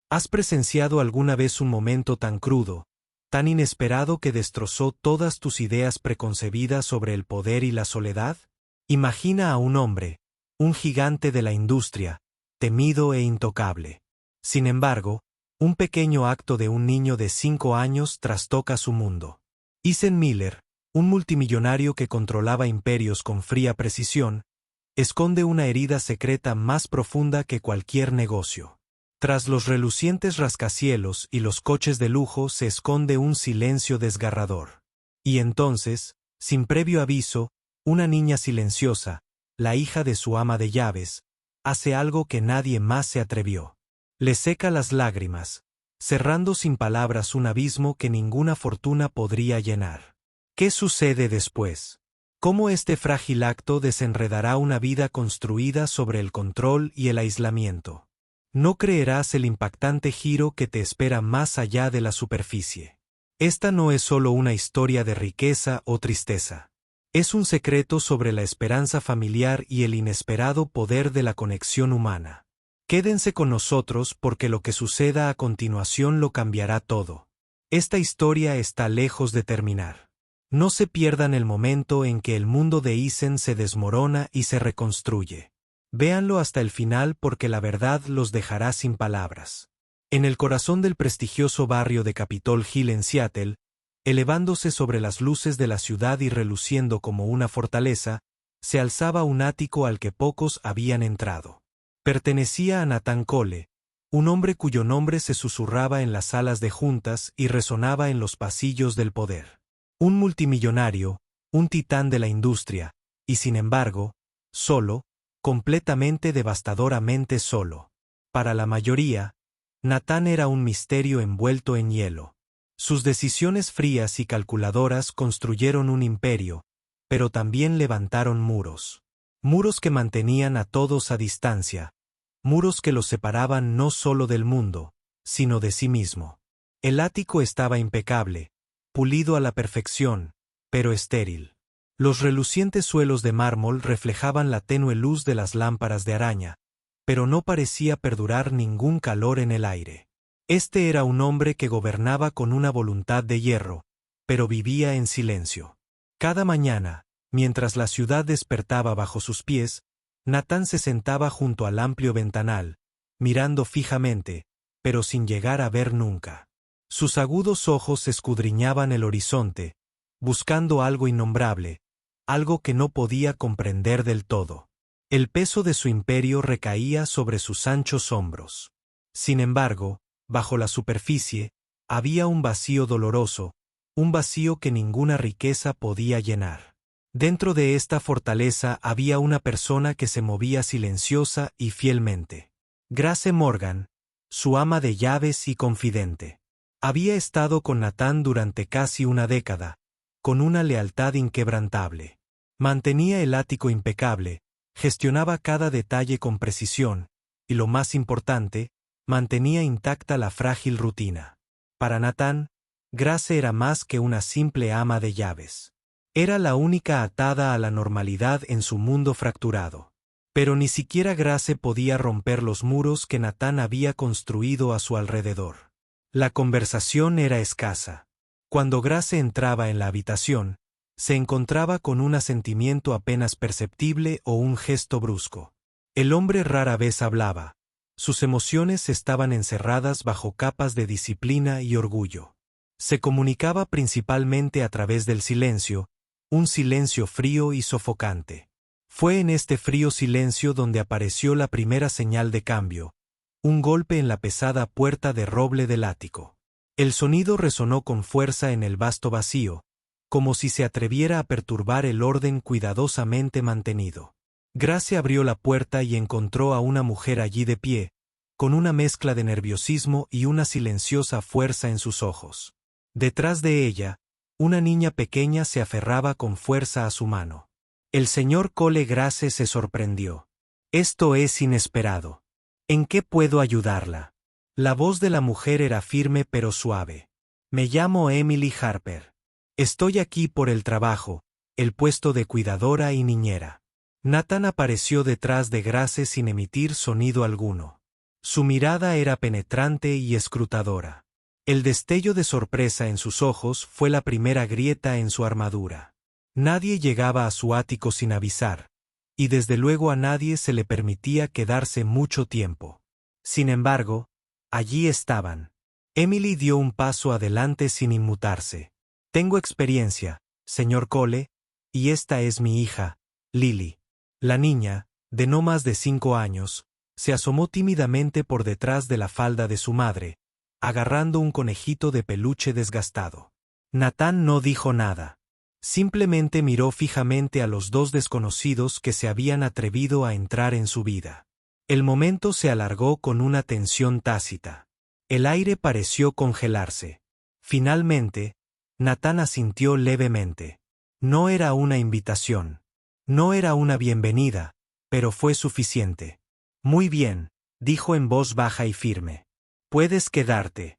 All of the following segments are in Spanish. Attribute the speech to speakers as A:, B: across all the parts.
A: ¿Has presenciado alguna vez un momento tan crudo, tan inesperado que destrozó todas tus ideas preconcebidas sobre el poder y la soledad? Imagina a un hombre, un gigante de la industria, temido e intocable. Sin embargo, un pequeño acto de un niño de 5 años trastoca su mundo. Eisenmiller, un multimillonario que controlaba imperios con fría precisión, esconde una herida secreta más profunda que cualquier negocio. Tras los relucientes rascacielos y los coches de lujo se esconde un silencio desgarrador. Y entonces, sin previo aviso, una niña silenciosa, la hija de su ama de llaves, hace algo que nadie más se atrevió. Le seca las lágrimas, cerrando sin palabras un abismo que ninguna fortuna podría llenar. ¿Qué sucede después? ¿Cómo este frágil acto desenredará una vida construida sobre el control y el aislamiento? No creerás el impactante giro que te espera más allá de la superficie. Esta no es solo una historia de riqueza o tristeza. Es un secreto sobre la esperanza familiar y el inesperado poder de la conexión humana. Quédense con nosotros porque lo que suceda a continuación lo cambiará todo. Esta historia está lejos de terminar. No se pierdan el momento en que el mundo de Eisen se desmorona y se reconstruye. Véanlo hasta el final porque la verdad los dejará sin palabras. En el corazón del prestigioso barrio de Capitol Hill en Seattle, elevándose sobre las luces de la ciudad y reluciendo como una fortaleza, se alzaba un ático al que pocos habían entrado. Pertenecía a Nathan Cole, un hombre cuyo nombre se susurraba en las salas de juntas y resonaba en los pasillos del poder. Un multimillonario, un titán de la industria, y sin embargo, solo, completamente devastadoramente solo. Para la mayoría, Nathan era un misterio envuelto en hielo. Sus decisiones frías y calculadoras construyeron un imperio, pero también levantaron muros. Muros que mantenían a todos a distancia, muros que los separaban no solo del mundo, sino de sí mismo. El ático estaba impecable, pulido a la perfección, pero estéril. Los relucientes suelos de mármol reflejaban la tenue luz de las lámparas de araña, pero no parecía perdurar ningún calor en el aire. Este era un hombre que gobernaba con una voluntad de hierro, pero vivía en silencio. Cada mañana, mientras la ciudad despertaba bajo sus pies, Nathan se sentaba junto al amplio ventanal, mirando fijamente, pero sin llegar a ver nunca. Sus agudos ojos escudriñaban el horizonte, buscando algo innombrable, algo que no podía comprender del todo. El peso de su imperio recaía sobre sus anchos hombros. Sin embargo, bajo la superficie, había un vacío doloroso, un vacío que ninguna riqueza podía llenar. Dentro de esta fortaleza había una persona que se movía silenciosa y fielmente. Grace Morgan, su ama de llaves y confidente. Había estado con Nathan durante casi una década, con una lealtad inquebrantable. Mantenía el ático impecable, gestionaba cada detalle con precisión, y lo más importante, mantenía intacta la frágil rutina. Para Nathan, Grace era más que una simple ama de llaves. Era la única atada a la normalidad en su mundo fracturado. Pero ni siquiera Grace podía romper los muros que Nathan había construido a su alrededor. La conversación era escasa. Cuando Grace entraba en la habitación, se encontraba con un asentimiento apenas perceptible o un gesto brusco. El hombre rara vez hablaba. Sus emociones estaban encerradas bajo capas de disciplina y orgullo. Se comunicaba principalmente a través del silencio, un silencio frío y sofocante. Fue en este frío silencio donde apareció la primera señal de cambio, un golpe en la pesada puerta de roble del ático. El sonido resonó con fuerza en el vasto vacío, como si se atreviera a perturbar el orden cuidadosamente mantenido. Grace abrió la puerta y encontró a una mujer allí de pie, con una mezcla de nerviosismo y una silenciosa fuerza en sus ojos. Detrás de ella, una niña pequeña se aferraba con fuerza a su mano. El señor Cole Grace se sorprendió. «Esto es inesperado. ¿En qué puedo ayudarla?» La voz de la mujer era firme pero suave. «Me llamo Emily Harper. Estoy aquí por el trabajo, el puesto de cuidadora y niñera». Nathan apareció detrás de Grace sin emitir sonido alguno. Su mirada era penetrante y escrutadora. El destello de sorpresa en sus ojos fue la primera grieta en su armadura. Nadie llegaba a su ático sin avisar, y desde luego a nadie se le permitía quedarse mucho tiempo. Sin embargo, allí estaban. Emily dio un paso adelante sin inmutarse. Tengo experiencia, señor Cole, y esta es mi hija, Lily. La niña, de no más de 5 años, se asomó tímidamente por detrás de la falda de su madre, agarrando un conejito de peluche desgastado. Nathan no dijo nada. Simplemente miró fijamente a los dos desconocidos que se habían atrevido a entrar en su vida. El momento se alargó con una tensión tácita. El aire pareció congelarse. Finalmente, Nathan asintió levemente. No era una invitación. No era una bienvenida, pero fue suficiente. Muy bien, dijo en voz baja y firme. Puedes quedarte.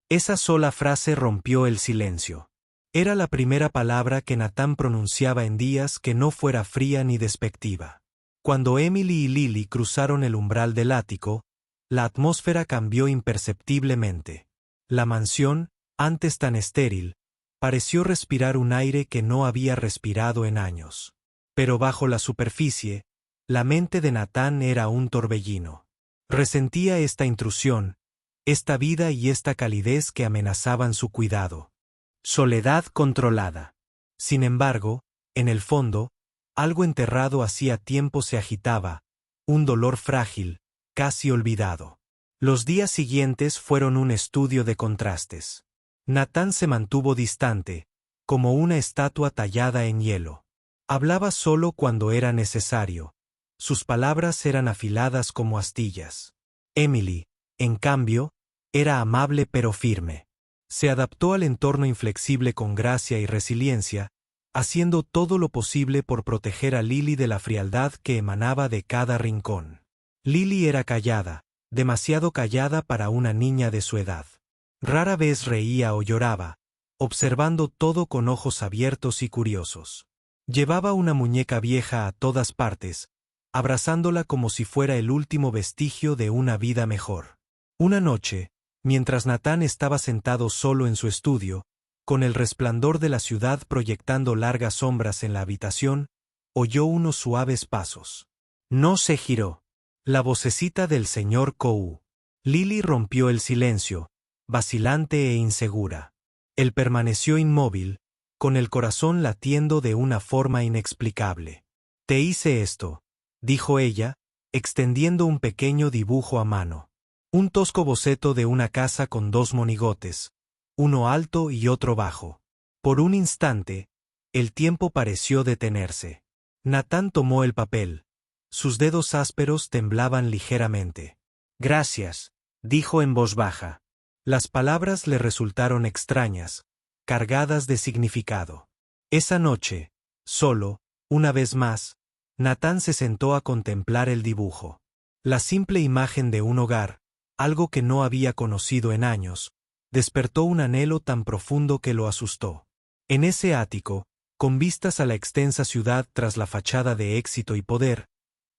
A: Esa sola frase rompió el silencio. Era la primera palabra que Nathan pronunciaba en días que no fuera fría ni despectiva. Cuando Emily y Lily cruzaron el umbral del ático, la atmósfera cambió imperceptiblemente. La mansión, antes tan estéril, pareció respirar un aire que no había respirado en años. Pero bajo la superficie, la mente de Nathan era un torbellino. Resentía esta intrusión, esta vida y esta calidez que amenazaban su cuidado. Soledad controlada. Sin embargo, en el fondo, algo enterrado hacía tiempo se agitaba, un dolor frágil, casi olvidado. Los días siguientes fueron un estudio de contrastes. Nathan se mantuvo distante, como una estatua tallada en hielo. Hablaba solo cuando era necesario. Sus palabras eran afiladas como astillas. Emily, en cambio, era amable pero firme. Se adaptó al entorno inflexible con gracia y resiliencia, haciendo todo lo posible por proteger a Lily de la frialdad que emanaba de cada rincón. Lily era callada, demasiado callada para una niña de su edad. Rara vez reía o lloraba, observando todo con ojos abiertos y curiosos. Llevaba una muñeca vieja a todas partes, abrazándola como si fuera el último vestigio de una vida mejor. Una noche, mientras Nathan estaba sentado solo en su estudio, con el resplandor de la ciudad proyectando largas sombras en la habitación, oyó unos suaves pasos. No se giró. La vocecita del señor Kou. Lily rompió el silencio, vacilante e insegura. Él permaneció inmóvil, con el corazón latiendo de una forma inexplicable. Te hice esto, dijo ella, extendiendo un pequeño dibujo a mano. Un tosco boceto de una casa con 2 monigotes, uno alto y otro bajo. Por un instante, el tiempo pareció detenerse. Nathan tomó el papel. Sus dedos ásperos temblaban ligeramente. Gracias, dijo en voz baja. Las palabras le resultaron extrañas, cargadas de significado. Esa noche, solo, una vez más, Nathan se sentó a contemplar el dibujo. La simple imagen de un hogar, algo que no había conocido en años, despertó un anhelo tan profundo que lo asustó. En ese ático, con vistas a la extensa ciudad tras la fachada de éxito y poder,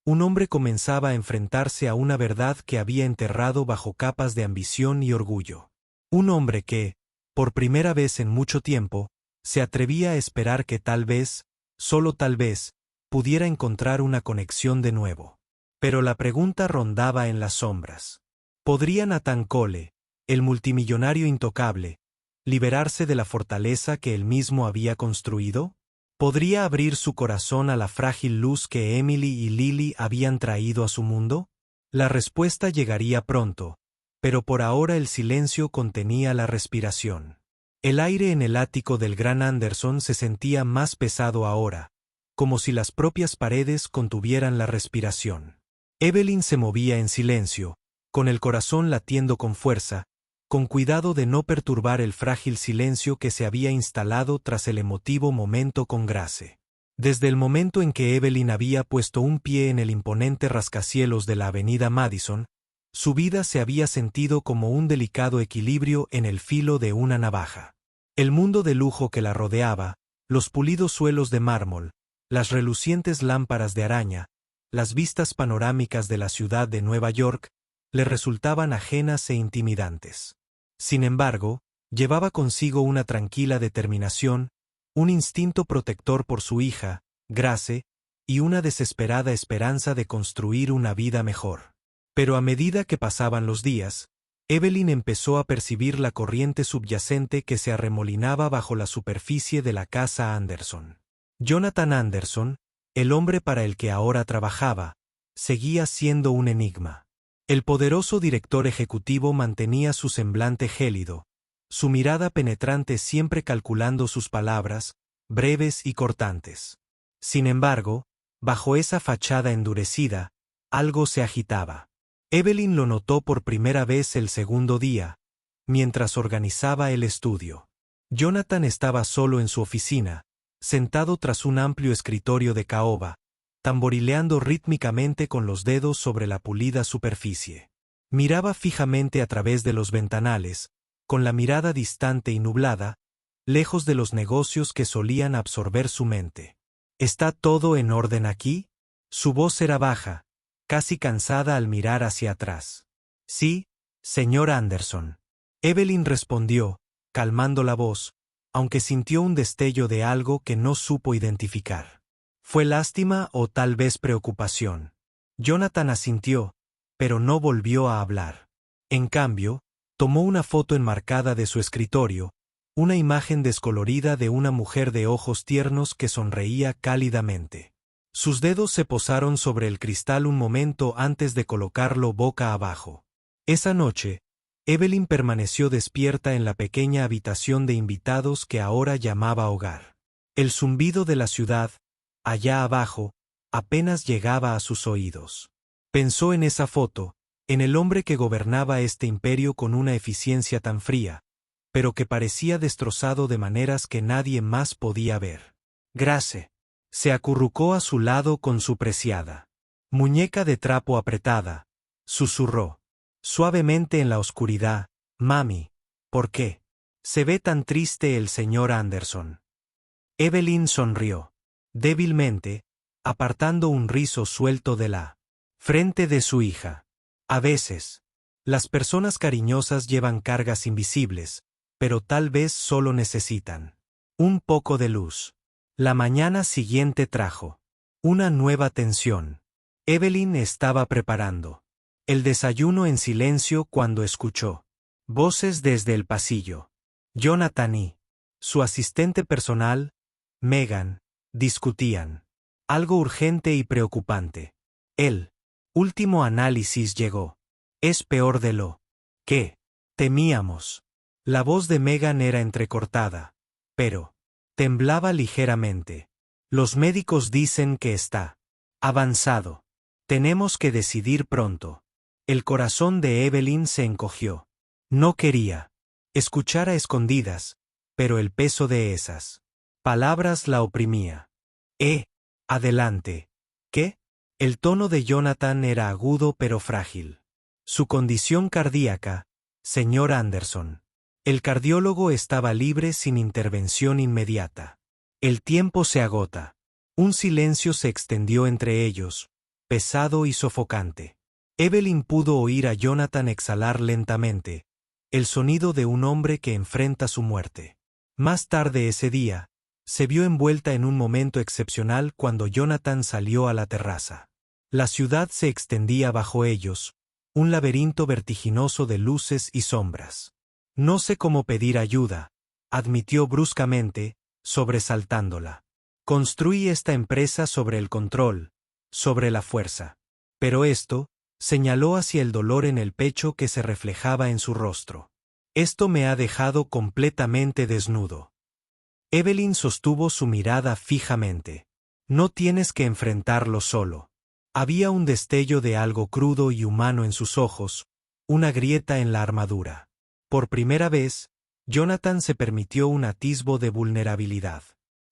A: un hombre comenzaba a enfrentarse a una verdad que había enterrado bajo capas de ambición y orgullo. Un hombre que, por primera vez en mucho tiempo, se atrevía a esperar que tal vez, solo tal vez, pudiera encontrar una conexión de nuevo. Pero la pregunta rondaba en las sombras. ¿Podría Nathan Cole, el multimillonario intocable, liberarse de la fortaleza que él mismo había construido? ¿Podría abrir su corazón a la frágil luz que Emily y Lily habían traído a su mundo? La respuesta llegaría pronto, pero por ahora el silencio contenía la respiración. El aire en el ático del Gran Anderson se sentía más pesado ahora, como si las propias paredes contuvieran la respiración. Evelyn se movía en silencio, con el corazón latiendo con fuerza, con cuidado de no perturbar el frágil silencio que se había instalado tras el emotivo momento con Grace. Desde el momento en que Evelyn había puesto un pie en el imponente rascacielos de la avenida Madison, su vida se había sentido como un delicado equilibrio en el filo de una navaja. El mundo de lujo que la rodeaba, los pulidos suelos de mármol, las relucientes lámparas de araña, las vistas panorámicas de la ciudad de Nueva York, le resultaban ajenas e intimidantes. Sin embargo, llevaba consigo una tranquila determinación, un instinto protector por su hija, Grace, y una desesperada esperanza de construir una vida mejor. Pero a medida que pasaban los días, Evelyn empezó a percibir la corriente subyacente que se arremolinaba bajo la superficie de la casa Anderson. Jonathan Anderson, el hombre para el que ahora trabajaba, seguía siendo un enigma. El poderoso director ejecutivo mantenía su semblante gélido, su mirada penetrante siempre calculando sus palabras, breves y cortantes. Sin embargo, bajo esa fachada endurecida, algo se agitaba. Evelyn lo notó por primera vez el segundo día, mientras organizaba el estudio. Jonathan estaba solo en su oficina, sentado tras un amplio escritorio de caoba, tamborileando rítmicamente con los dedos sobre la pulida superficie. Miraba fijamente a través de los ventanales, con la mirada distante y nublada, lejos de los negocios que solían absorber su mente. ¿Está todo en orden aquí? Su voz era baja, casi cansada al mirar hacia atrás. Sí, señor Anderson. Evelyn respondió, calmando la voz, aunque sintió un destello de algo que no supo identificar. ¿Fue lástima o tal vez preocupación? Jonathan asintió, pero no volvió a hablar. En cambio, tomó una foto enmarcada de su escritorio, una imagen descolorida de una mujer de ojos tiernos que sonreía cálidamente. Sus dedos se posaron sobre el cristal un momento antes de colocarlo boca abajo. Esa noche, Evelyn permaneció despierta en la pequeña habitación de invitados que ahora llamaba hogar. El zumbido de la ciudad, allá abajo, apenas llegaba a sus oídos. Pensó en esa foto, en el hombre que gobernaba este imperio con una eficiencia tan fría, pero que parecía destrozado de maneras que nadie más podía ver. Grace. Se acurrucó a su lado con su preciada muñeca de trapo apretada. Susurró suavemente en la oscuridad, «Mami, ¿por qué? Se ve tan triste el señor Anderson». Evelyn sonrió, débilmente, apartando un rizo suelto de la frente de su hija. A veces, las personas cariñosas llevan cargas invisibles, pero tal vez solo necesitan un poco de luz. La mañana siguiente trajo una nueva tensión. Evelyn estaba preparando el desayuno en silencio cuando escuchó voces desde el pasillo. Jonathan y su asistente personal, Megan, discutían algo urgente y preocupante. El último análisis llegó. Es peor de lo que temíamos. La voz de Megan era entrecortada, pero temblaba ligeramente. Los médicos dicen que está avanzado. Tenemos que decidir pronto. El corazón de Evelyn se encogió. No quería escuchar a escondidas, pero el peso de esas palabras la oprimía. Adelante. ¿Qué? El tono de Jonathan era agudo pero frágil. Su condición cardíaca, señor Anderson. El cardiólogo estaba libre sin intervención inmediata. El tiempo se agota. Un silencio se extendió entre ellos, pesado y sofocante. Evelyn pudo oír a Jonathan exhalar lentamente, el sonido de un hombre que enfrenta su muerte. Más tarde ese día, se vio envuelta en un momento excepcional cuando Jonathan salió a la terraza. La ciudad se extendía bajo ellos, un laberinto vertiginoso de luces y sombras. No sé cómo pedir ayuda, admitió bruscamente, sobresaltándola. Construí esta empresa sobre el control, sobre la fuerza. Pero esto, señaló hacia el dolor en el pecho que se reflejaba en su rostro. Esto me ha dejado completamente desnudo. Evelyn sostuvo su mirada fijamente. No tienes que enfrentarlo solo. Había un destello de algo crudo y humano en sus ojos, una grieta en la armadura. Por primera vez, Jonathan se permitió un atisbo de vulnerabilidad.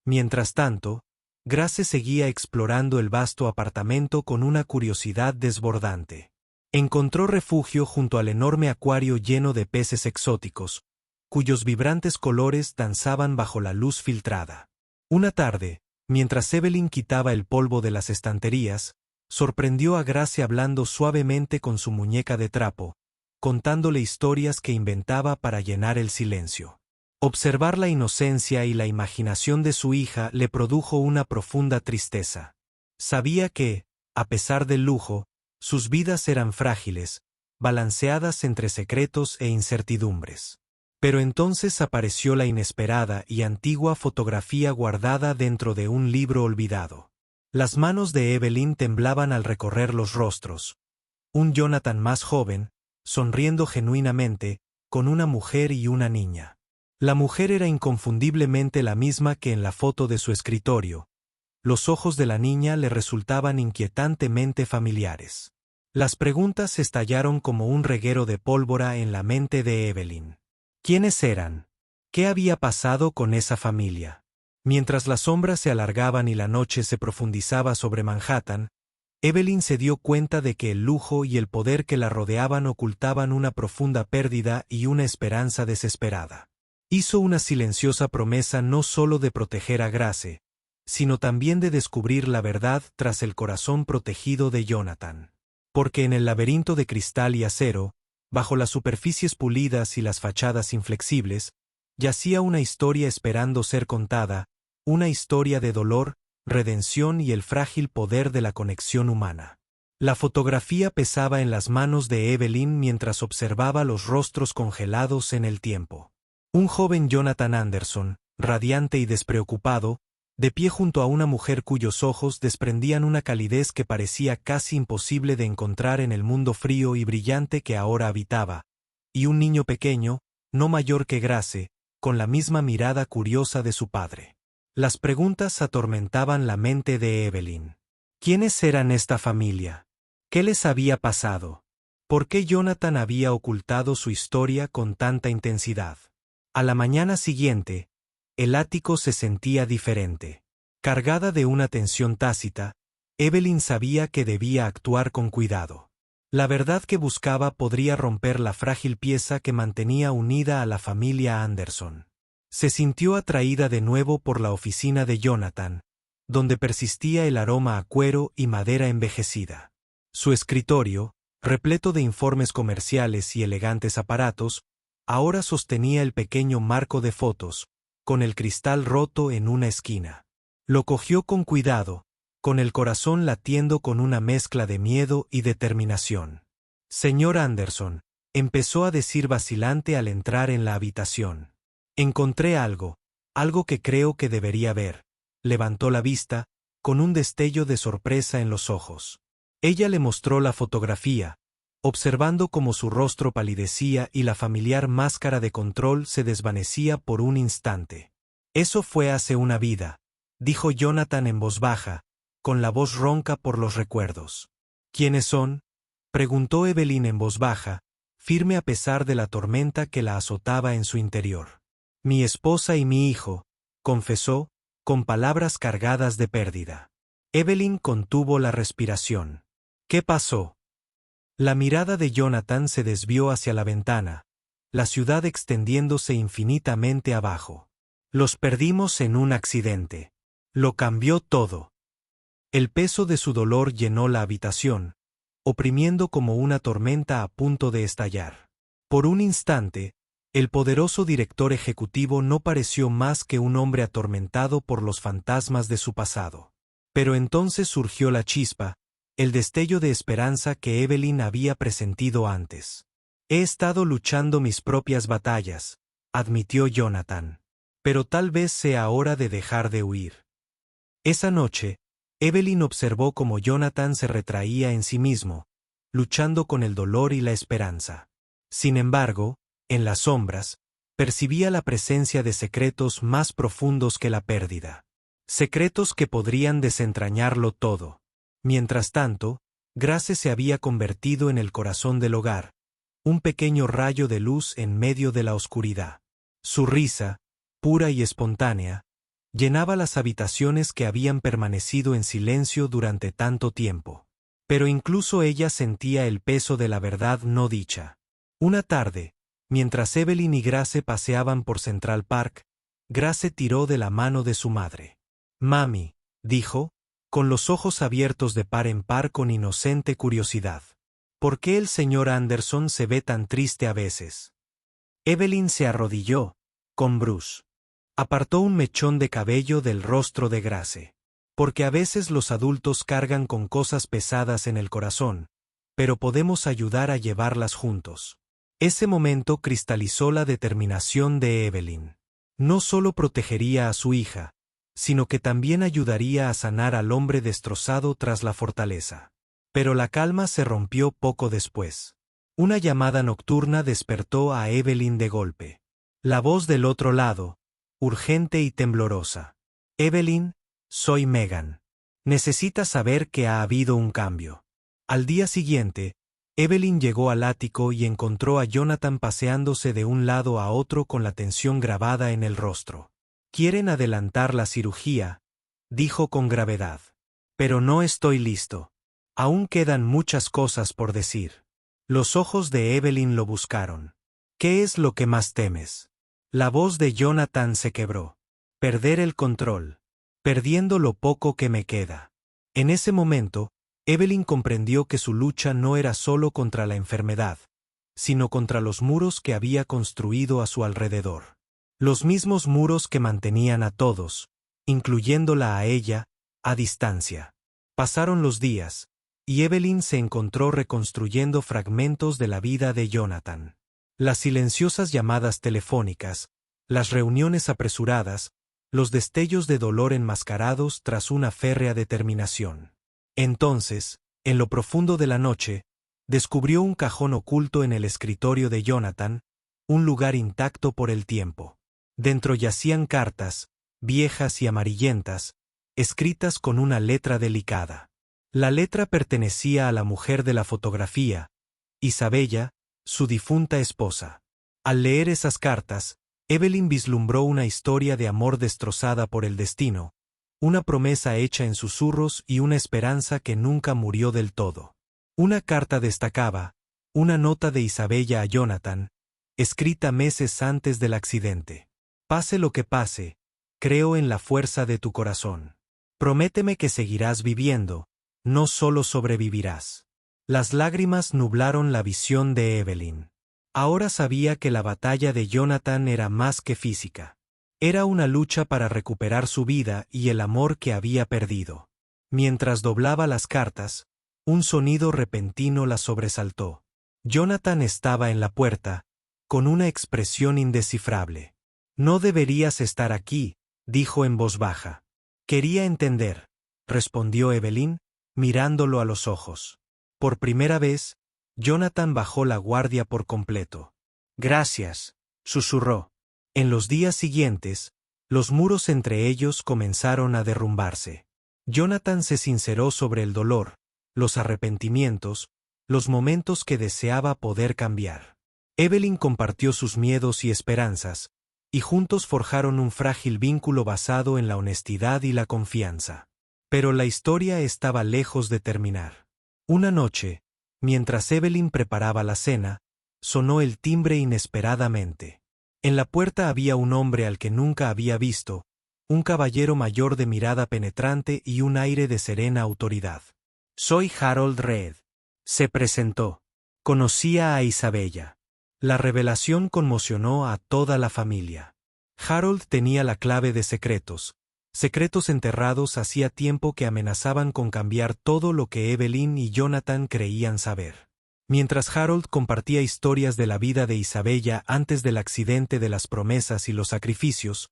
A: Mientras tanto, Grace seguía explorando el vasto apartamento con una curiosidad desbordante. Encontró refugio junto al enorme acuario lleno de peces exóticos, cuyos vibrantes colores danzaban bajo la luz filtrada. Una tarde, mientras Evelyn quitaba el polvo de las estanterías, sorprendió a Grace hablando suavemente con su muñeca de trapo, contándole historias que inventaba para llenar el silencio. Observar la inocencia y la imaginación de su hija le produjo una profunda tristeza. Sabía que, a pesar del lujo, sus vidas eran frágiles, balanceadas entre secretos e incertidumbres. Pero entonces apareció la inesperada y antigua fotografía guardada dentro de un libro olvidado. Las manos de Evelyn temblaban al recorrer los rostros. Un Jonathan más joven, sonriendo genuinamente, con una mujer y una niña. La mujer era inconfundiblemente la misma que en la foto de su escritorio. Los ojos de la niña le resultaban inquietantemente familiares. Las preguntas estallaron como un reguero de pólvora en la mente de Evelyn. ¿Quiénes eran? ¿Qué había pasado con esa familia? Mientras las sombras se alargaban y la noche se profundizaba sobre Manhattan, Evelyn se dio cuenta de que el lujo y el poder que la rodeaban ocultaban una profunda pérdida y una esperanza desesperada. Hizo una silenciosa promesa no solo de proteger a Grace, sino también de descubrir la verdad tras el corazón protegido de Jonathan. Porque en el laberinto de cristal y acero, bajo las superficies pulidas y las fachadas inflexibles, yacía una historia esperando ser contada, una historia de dolor, redención y el frágil poder de la conexión humana. La fotografía pesaba en las manos de Evelyn mientras observaba los rostros congelados en el tiempo. Un joven Jonathan Anderson, radiante y despreocupado, de pie junto a una mujer cuyos ojos desprendían una calidez que parecía casi imposible de encontrar en el mundo frío y brillante que ahora habitaba, y un niño pequeño, no mayor que Grace, con la misma mirada curiosa de su padre. Las preguntas atormentaban la mente de Evelyn. ¿Quiénes eran esta familia? ¿Qué les había pasado? ¿Por qué Jonathan había ocultado su historia con tanta intensidad? A la mañana siguiente, el ático se sentía diferente. Cargada de una tensión tácita, Evelyn sabía que debía actuar con cuidado. La verdad que buscaba podría romper la frágil pieza que mantenía unida a la familia Anderson. Se sintió atraída de nuevo por la oficina de Jonathan, donde persistía el aroma a cuero y madera envejecida. Su escritorio, repleto de informes comerciales y elegantes aparatos, ahora sostenía el pequeño marco de fotos, con el cristal roto en una esquina. Lo cogió con cuidado, con el corazón latiendo con una mezcla de miedo y determinación. «Señor Anderson», empezó a decir vacilante al entrar en la habitación. «Encontré algo que creo que debería ver». Levantó la vista, con un destello de sorpresa en los ojos. Ella le mostró la fotografía, observando cómo su rostro palidecía y la familiar máscara de control se desvanecía por un instante. «Eso fue hace una vida», dijo Jonathan en voz baja, con la voz ronca por los recuerdos. «¿Quiénes son?», preguntó Evelyn en voz baja, firme a pesar de la tormenta que la azotaba en su interior. «Mi esposa y mi hijo», confesó, con palabras cargadas de pérdida. Evelyn contuvo la respiración. «¿Qué pasó?». La mirada de Jonathan se desvió hacia la ventana, la ciudad extendiéndose infinitamente abajo. «Los perdimos en un accidente. Lo cambió todo». El peso de su dolor llenó la habitación, oprimiendo como una tormenta a punto de estallar. Por un instante, el poderoso director ejecutivo no pareció más que un hombre atormentado por los fantasmas de su pasado. Pero entonces surgió la chispa, el destello de esperanza que Evelyn había presentido antes. «He estado luchando mis propias batallas», admitió Jonathan. «Pero tal vez sea hora de dejar de huir». Esa noche, Evelyn observó cómo Jonathan se retraía en sí mismo, luchando con el dolor y la esperanza. Sin embargo, en las sombras, percibía la presencia de secretos más profundos que la pérdida. Secretos que podrían desentrañarlo todo. Mientras tanto, Grace se había convertido en el corazón del hogar, un pequeño rayo de luz en medio de la oscuridad. Su risa, pura y espontánea, llenaba las habitaciones que habían permanecido en silencio durante tanto tiempo. Pero incluso ella sentía el peso de la verdad no dicha. Una tarde, mientras Evelyn y Grace paseaban por Central Park, Grace tiró de la mano de su madre. «Mami», dijo, con los ojos abiertos de par en par con inocente curiosidad. ¿Por qué el señor Anderson se ve tan triste a veces? Evelyn se arrodilló, con Bruce. Apartó un mechón de cabello del rostro de Grace. Porque a veces los adultos cargan con cosas pesadas en el corazón, pero podemos ayudar a llevarlas juntos. Ese momento cristalizó la determinación de Evelyn. No solo protegería a su hija, sino que también ayudaría a sanar al hombre destrozado tras la fortaleza. Pero la calma se rompió poco después. Una llamada nocturna despertó a Evelyn de golpe. La voz del otro lado, urgente y temblorosa. Evelyn, soy Megan. Necesitas saber que ha habido un cambio. Al día siguiente, Evelyn llegó al ático y encontró a Jonathan paseándose de un lado a otro con la tensión grabada en el rostro. Quieren adelantar la cirugía, dijo con gravedad. Pero no estoy listo. Aún quedan muchas cosas por decir. Los ojos de Evelyn lo buscaron. ¿Qué es lo que más temes? La voz de Jonathan se quebró. Perder el control. Perdiendo lo poco que me queda. En ese momento, Evelyn comprendió que su lucha no era solo contra la enfermedad, sino contra los muros que había construido a su alrededor. Los mismos muros que mantenían a todos, incluyéndola a ella, a distancia. Pasaron los días, y Evelyn se encontró reconstruyendo fragmentos de la vida de Jonathan. Las silenciosas llamadas telefónicas, las reuniones apresuradas, los destellos de dolor enmascarados tras una férrea determinación. Entonces, en lo profundo de la noche, descubrió un cajón oculto en el escritorio de Jonathan, un lugar intacto por el tiempo. Dentro yacían cartas, viejas y amarillentas, escritas con una letra delicada. La letra pertenecía a la mujer de la fotografía, Isabella, su difunta esposa. Al leer esas cartas, Evelyn vislumbró una historia de amor destrozada por el destino, una promesa hecha en susurros y una esperanza que nunca murió del todo. Una carta destacaba, una nota de Isabella a Jonathan, escrita meses antes del accidente. Pase lo que pase, creo en la fuerza de tu corazón. Prométeme que seguirás viviendo, no solo sobrevivirás. Las lágrimas nublaron la visión de Evelyn. Ahora sabía que la batalla de Jonathan era más que física. Era una lucha para recuperar su vida y el amor que había perdido. Mientras doblaba las cartas, un sonido repentino la sobresaltó. Jonathan estaba en la puerta, con una expresión indescifrable. No deberías estar aquí, dijo en voz baja. Quería entender, respondió Evelyn, mirándolo a los ojos. Por primera vez, Jonathan bajó la guardia por completo. Gracias, susurró. En los días siguientes, los muros entre ellos comenzaron a derrumbarse. Jonathan se sinceró sobre el dolor, los arrepentimientos, los momentos que deseaba poder cambiar. Evelyn compartió sus miedos y esperanzas, y juntos forjaron un frágil vínculo basado en la honestidad y la confianza. Pero la historia estaba lejos de terminar. Una noche, mientras Evelyn preparaba la cena, sonó el timbre inesperadamente. En la puerta había un hombre al que nunca había visto, un caballero mayor de mirada penetrante y un aire de serena autoridad. Soy Harold Reed. Se presentó. Conocía a Isabella. La revelación conmocionó a toda la familia. Harold tenía la clave de secretos enterrados hacía tiempo que amenazaban con cambiar todo lo que Evelyn y Jonathan creían saber. Mientras Harold compartía historias de la vida de Isabella antes del accidente de las promesas y los sacrificios,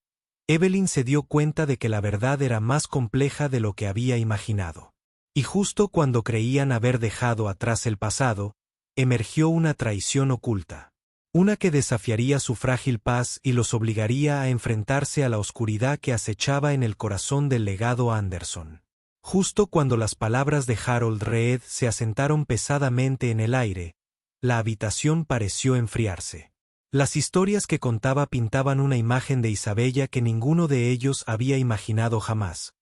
A: Evelyn se dio cuenta de que la verdad era más compleja de lo que había imaginado. Y justo cuando creían haber dejado atrás el pasado, emergió una traición oculta. Una que desafiaría su frágil paz y los obligaría a enfrentarse a la oscuridad que acechaba en el corazón del legado Anderson. Justo cuando las palabras de Harold Reed se asentaron pesadamente en el aire, la habitación pareció enfriarse. Las historias que contaba pintaban una imagen de Isabella que ninguno de ellos había imaginado jamás.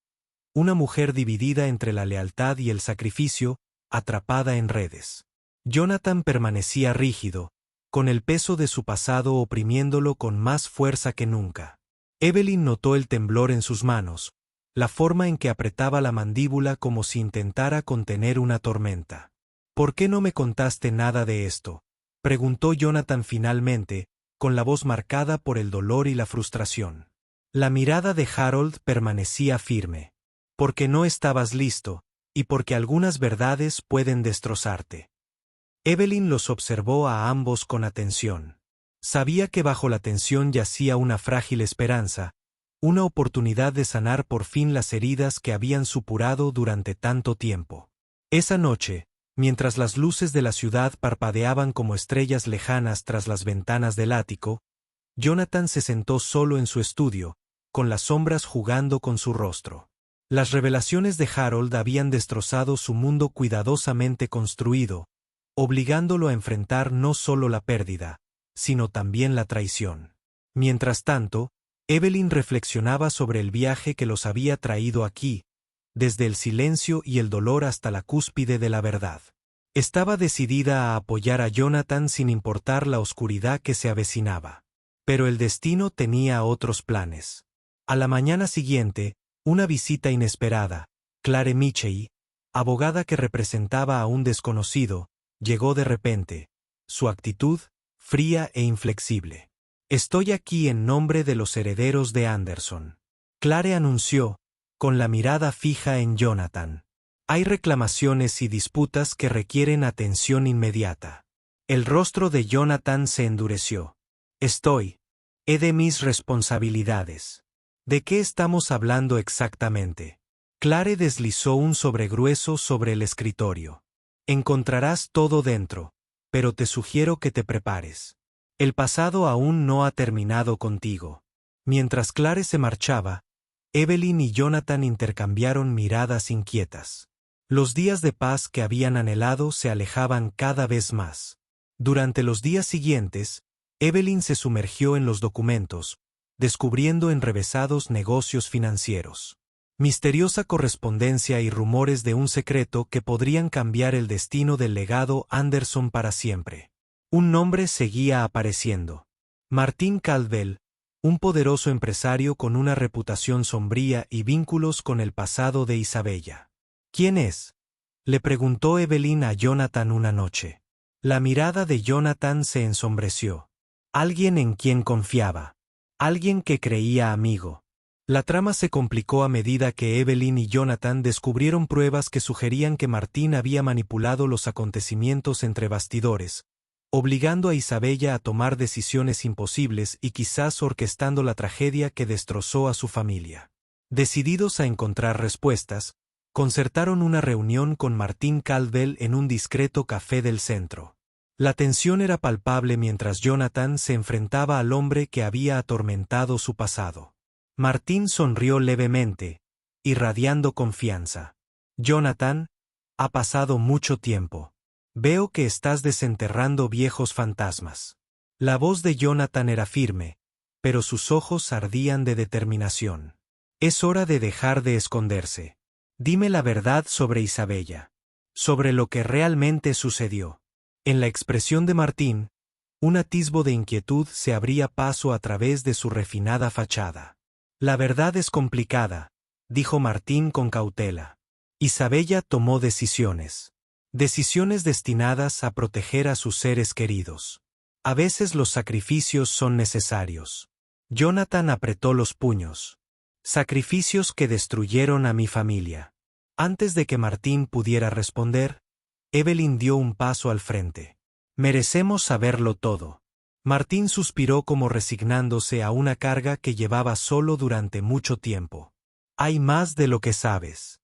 A: Una mujer dividida entre la lealtad y el sacrificio, atrapada en redes. Jonathan permanecía rígido, con el peso de su pasado oprimiéndolo con más fuerza que nunca. Evelyn notó el temblor en sus manos, la forma en que apretaba la mandíbula como si intentara contener una tormenta. ¿Por qué no me contaste nada de esto?, preguntó Jonathan finalmente, con la voz marcada por el dolor y la frustración. La mirada de Harold permanecía firme. Porque no estabas listo, y porque algunas verdades pueden destrozarte. Evelyn los observó a ambos con atención. Sabía que bajo la tensión yacía una frágil esperanza, una oportunidad de sanar por fin las heridas que habían supurado durante tanto tiempo. Esa noche, mientras las luces de la ciudad parpadeaban como estrellas lejanas tras las ventanas del ático, Jonathan se sentó solo en su estudio, con las sombras jugando con su rostro. Las revelaciones de Harold habían destrozado su mundo cuidadosamente construido, obligándolo a enfrentar no solo la pérdida, sino también la traición. Mientras tanto, Evelyn reflexionaba sobre el viaje que los había traído aquí, desde el silencio y el dolor hasta la cúspide de la verdad. Estaba decidida a apoyar a Jonathan sin importar la oscuridad que se avecinaba. Pero el destino tenía otros planes. A la mañana siguiente, una visita inesperada, Clare Mitchell, abogada que representaba a un desconocido, llegó de repente, su actitud, fría e inflexible. «Estoy aquí en nombre de los herederos de Anderson», Clare anunció, con la mirada fija en Jonathan. «Hay reclamaciones y disputas que requieren atención inmediata». El rostro de Jonathan se endureció. «He de mis responsabilidades». «¿De qué estamos hablando exactamente?». Clare deslizó un sobregrueso sobre el escritorio. «Encontrarás todo dentro, pero te sugiero que te prepares. El pasado aún no ha terminado contigo». Mientras Clare se marchaba, Evelyn y Jonathan intercambiaron miradas inquietas. Los días de paz que habían anhelado se alejaban cada vez más. Durante los días siguientes, Evelyn se sumergió en los documentos, descubriendo enrevesados negocios financieros. Misteriosa correspondencia y rumores de un secreto que podrían cambiar el destino del legado Anderson para siempre. Un nombre seguía apareciendo. Martin Caldwell, un poderoso empresario con una reputación sombría y vínculos con el pasado de Isabella. «¿Quién es?», le preguntó Evelyn a Jonathan una noche. La mirada de Jonathan se ensombreció. Alguien en quien confiaba. Alguien que creía amigo. La trama se complicó a medida que Evelyn y Jonathan descubrieron pruebas que sugerían que Martin había manipulado los acontecimientos entre bastidores, obligando a Isabella a tomar decisiones imposibles y quizás orquestando la tragedia que destrozó a su familia. Decididos a encontrar respuestas, concertaron una reunión con Martin Caldwell en un discreto café del centro. La tensión era palpable mientras Jonathan se enfrentaba al hombre que había atormentado su pasado. Martin sonrió levemente, irradiando confianza. «Jonathan, ha pasado mucho tiempo. Veo que estás desenterrando viejos fantasmas». La voz de Jonathan era firme, pero sus ojos ardían de determinación. «Es hora de dejar de esconderse. Dime la verdad sobre Isabella. Sobre lo que realmente sucedió». En la expresión de Martin, un atisbo de inquietud se abría paso a través de su refinada fachada. «La verdad es complicada», dijo Martin con cautela. «Isabella tomó decisiones. Decisiones destinadas a proteger a sus seres queridos. A veces los sacrificios son necesarios». Jonathan apretó los puños. «Sacrificios que destruyeron a mi familia». Antes de que Martin pudiera responder, Evelyn dio un paso al frente. «Merecemos saberlo todo». Martin suspiró como resignándose a una carga que llevaba solo durante mucho tiempo. «Hay más de lo que sabes».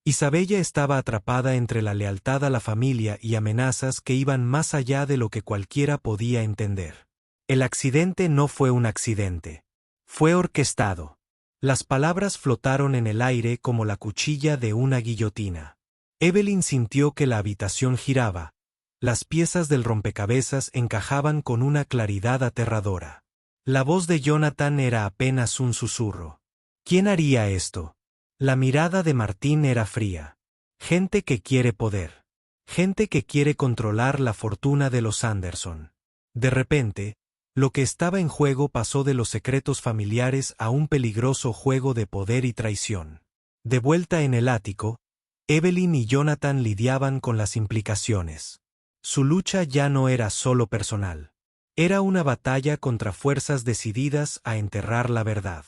A: Isabella estaba atrapada entre la lealtad a la familia y amenazas que iban más allá de lo que cualquiera podía entender. El accidente no fue un accidente. Fue orquestado. Las palabras flotaron en el aire como la cuchilla de una guillotina. Evelyn sintió que la habitación giraba. Las piezas del rompecabezas encajaban con una claridad aterradora. La voz de Jonathan era apenas un susurro. ¿Quién haría esto? La mirada de Martin era fría. Gente que quiere poder. Gente que quiere controlar la fortuna de los Anderson. De repente, Lo que estaba en juego pasó de los secretos familiares a un peligroso juego de poder y traición. De vuelta en el ático, Evelyn y Jonathan lidiaban con las implicaciones. Su lucha ya no era solo personal. Era una batalla contra fuerzas decididas a enterrar la verdad.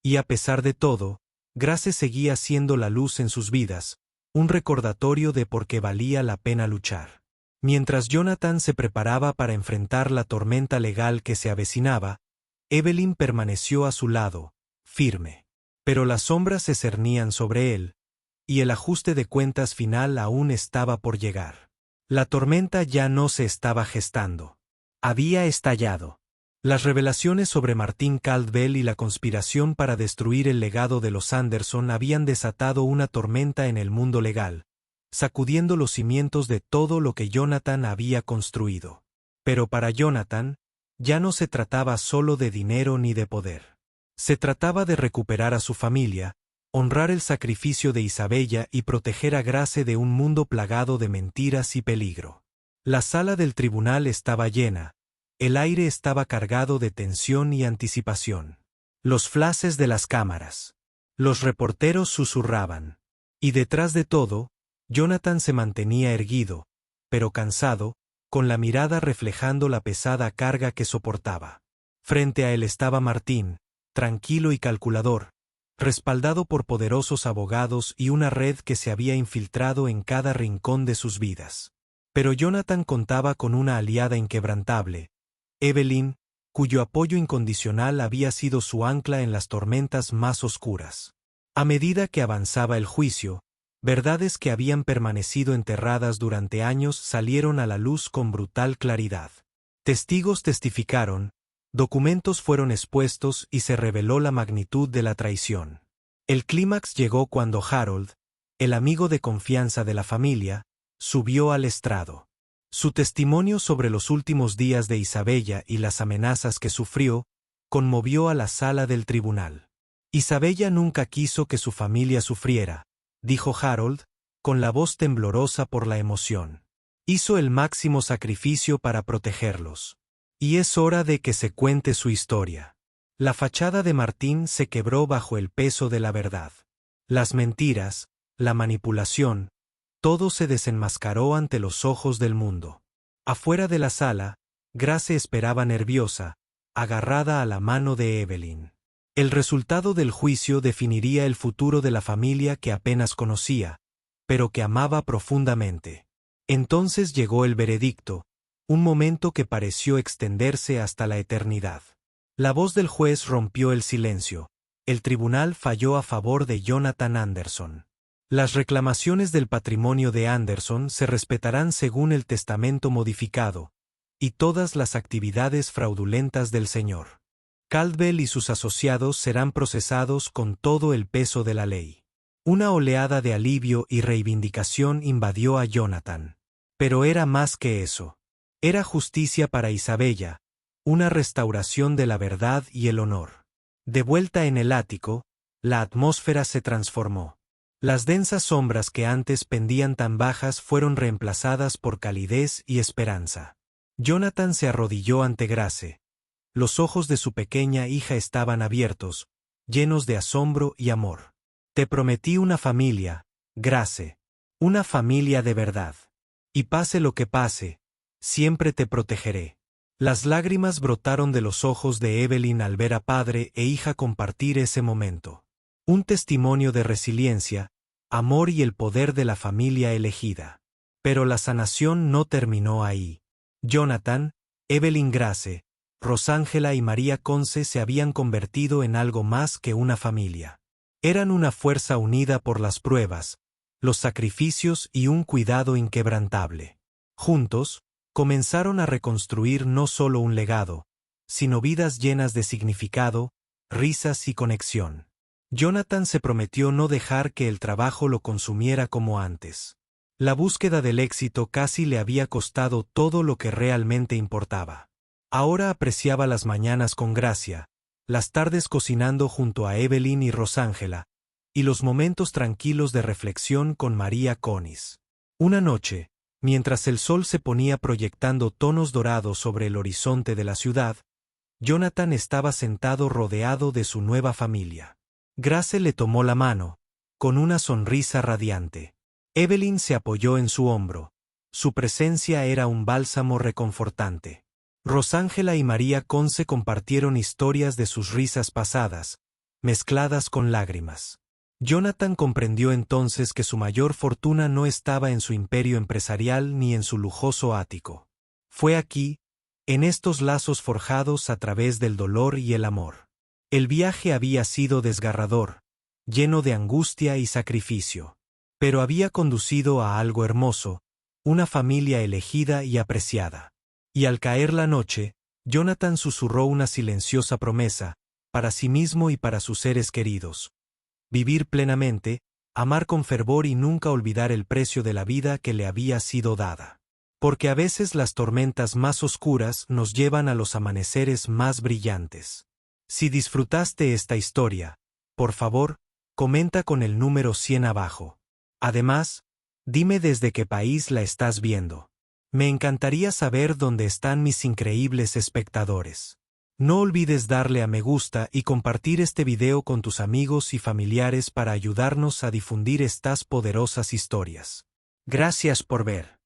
A: Y a pesar de todo, Grace seguía siendo la luz en sus vidas, un recordatorio de por qué valía la pena luchar. Mientras Jonathan se preparaba para enfrentar la tormenta legal que se avecinaba, Evelyn permaneció a su lado, firme. Pero las sombras se cernían sobre él, y el ajuste de cuentas final aún estaba por llegar. La tormenta ya no se estaba gestando. Había estallado. Las revelaciones sobre Martin Caldwell y la conspiración para destruir el legado de los Anderson habían desatado una tormenta en el mundo legal, sacudiendo los cimientos de todo lo que Jonathan había construido. Pero para Jonathan, ya no se trataba solo de dinero ni de poder. Se trataba de recuperar a su familia, honrar el sacrificio de Isabella y proteger a Grace de un mundo plagado de mentiras y peligro. La sala del tribunal estaba llena. El aire estaba cargado de tensión y anticipación. Los flashes de las cámaras. Los reporteros susurraban. Y detrás de todo, Jonathan se mantenía erguido, pero cansado, con la mirada reflejando la pesada carga que soportaba. Frente a él estaba Martín, tranquilo y calculador, respaldado por poderosos abogados y una red que se había infiltrado en cada rincón de sus vidas. Pero Jonathan contaba con una aliada inquebrantable, Evelyn, cuyo apoyo incondicional había sido su ancla en las tormentas más oscuras. A medida que avanzaba el juicio, verdades que habían permanecido enterradas durante años salieron a la luz con brutal claridad. Testigos testificaron, documentos fueron expuestos y se reveló la magnitud de la traición. El clímax llegó cuando Harold, el amigo de confianza de la familia, subió al estrado. Su testimonio sobre los últimos días de Isabella y las amenazas que sufrió conmovió a la sala del tribunal. Isabella nunca quiso que su familia sufriera, dijo Harold, con la voz temblorosa por la emoción. Hizo el máximo sacrificio para protegerlos. Y es hora de que se cuente su historia. La fachada de Martín se quebró bajo el peso de la verdad. Las mentiras, la manipulación, todo se desenmascaró ante los ojos del mundo. Afuera de la sala, Grace esperaba nerviosa, agarrada a la mano de Evelyn. El resultado del juicio definiría el futuro de la familia que apenas conocía, pero que amaba profundamente. Entonces llegó el veredicto, un momento que pareció extenderse hasta la eternidad. La voz del juez rompió el silencio. El tribunal falló a favor de Jonathan Anderson. Las reclamaciones del patrimonio de Anderson se respetarán según el testamento modificado, y todas las actividades fraudulentas del señor Caldwell y sus asociados serán procesados con todo el peso de la ley. Una oleada de alivio y reivindicación invadió a Jonathan. Pero era más que eso. Era justicia para Isabella, una restauración de la verdad y el honor. De vuelta en el ático, la atmósfera se transformó. Las densas sombras que antes pendían tan bajas fueron reemplazadas por calidez y esperanza. Jonathan se arrodilló ante Grace. Los ojos de su pequeña hija estaban abiertos, llenos de asombro y amor. Te prometí una familia, Grace, una familia de verdad. Y pase lo que pase, siempre te protegeré. Las lágrimas brotaron de los ojos de Evelyn al ver a padre e hija compartir ese momento. Un testimonio de resiliencia, amor y el poder de la familia elegida. Pero la sanación no terminó ahí. Jonathan, Evelyn Grace, Rosángela y María Conce se habían convertido en algo más que una familia. Eran una fuerza unida por las pruebas, los sacrificios y un cuidado inquebrantable. Juntos, comenzaron a reconstruir no solo un legado, sino vidas llenas de significado, risas y conexión. Jonathan se prometió no dejar que el trabajo lo consumiera como antes. La búsqueda del éxito casi le había costado todo lo que realmente importaba. Ahora apreciaba las mañanas con Gracia, las tardes cocinando junto a Evelyn y Rosángela, y los momentos tranquilos de reflexión con María Conis. Una noche, mientras el sol se ponía proyectando tonos dorados sobre el horizonte de la ciudad, Jonathan estaba sentado rodeado de su nueva familia. Grace le tomó la mano, con una sonrisa radiante. Evelyn se apoyó en su hombro. Su presencia era un bálsamo reconfortante. Rosángela y María Conce compartieron historias de sus risas pasadas, mezcladas con lágrimas. Jonathan comprendió entonces que su mayor fortuna no estaba en su imperio empresarial ni en su lujoso ático. Fue aquí, en estos lazos forjados a través del dolor y el amor. El viaje había sido desgarrador, lleno de angustia y sacrificio, pero había conducido a algo hermoso, una familia elegida y apreciada. Y al caer la noche, Jonathan susurró una silenciosa promesa, para sí mismo y para sus seres queridos. Vivir plenamente, amar con fervor y nunca olvidar el precio de la vida que le había sido dada. Porque a veces las tormentas más oscuras nos llevan a los amaneceres más brillantes. Si disfrutaste esta historia, por favor, comenta con el número 100 abajo. Además, dime desde qué país la estás viendo. Me encantaría saber dónde están mis increíbles espectadores. No olvides darle a me gusta y compartir este video con tus amigos y familiares para ayudarnos a difundir estas poderosas historias. Gracias por ver.